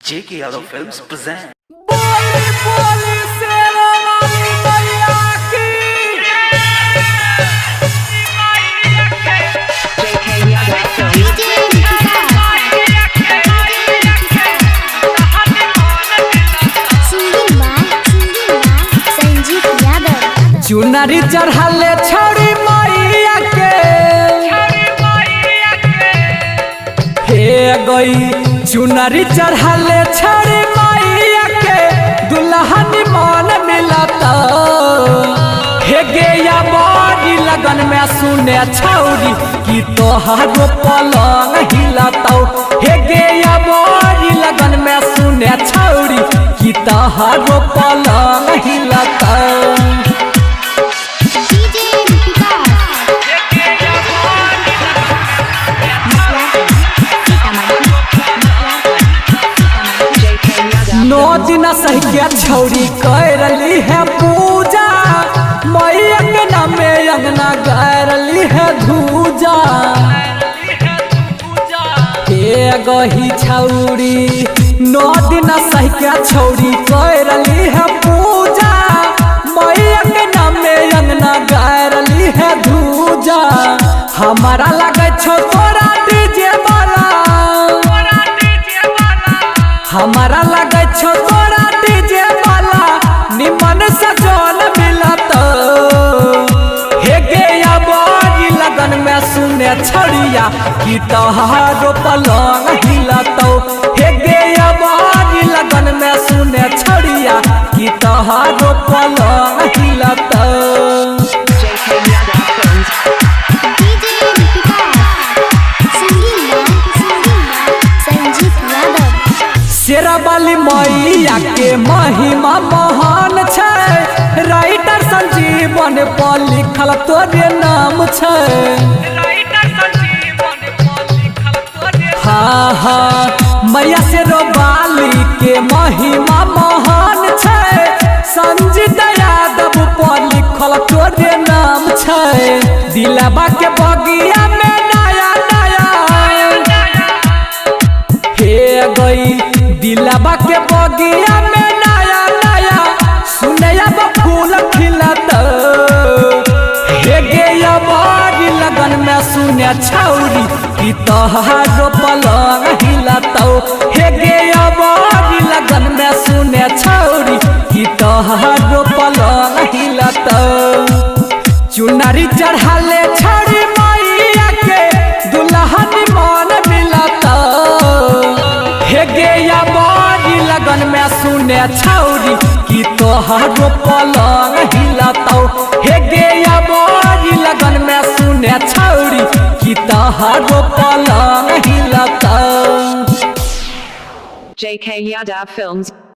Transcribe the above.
J.K. Yadav Films present. बोली बोली शेरा वाली मैया की। JK Yadav Films. Sanjeet Yadav चुनरी चढ़ाले छड़ी मैया के हे गई चुनरी चढ़ाले छड़ी मैया के दुल्हन मन मिलता हे गे या बड़ी लगन में सुने छौरी की तोहारो पलंग हिलता हे गे या बड़ी लगन में सुने छौरी की तोहारो पलंग हिलता। नौ दिन सही के छौरी करली है पूजा मैया के नामे अंगना गैरली है धूजा हे गही छौरी नौ दिन सही के छौरी करली है पूजा मैया के नामे अंगना गैरली है धूजा हमारा लगे छो तोरा डीजे वाला हमारा लगे छो तोरा डीजे वाला निमन सजन मिलत हे गे या बड़ी लगन में सुने छड़िया की तोहारो पलंग हिलत हे गे या बड़ी लगन में सुने छड़िया की तोहारो पलंग हिलत। JK Yadav Films. Sanjeet Yadav शेरा वाली मैया के महिमा महान छै राइटर संजीवन पर लिखल तोरे नाम छै हाँ हाँ मैया शेरा वाली के महिमा महान छै संजीत यादव पर लिखल तोरे नाम छै दिलवा के बगिया में नया नया हे गई दिलवा के बगिया में नया नया सुनया फूल खिलत हे गे या बड़ी लगन में सुने छौरी की तोहारो पलंग हिलत हे गे या बड़ी लगन में सुने छौरी की तोहारो पलंग हिलत चुनरी चढ़ाले छड़ी मैया के दुल्हन मन मिलता हे गे या बड़ी लगन में सुने छौरी की तोहारो पलंग हिलता हे गे या बड़ी लगन में सुने छौरी की तोहारो पलंग हिलता। JK Yadav Films.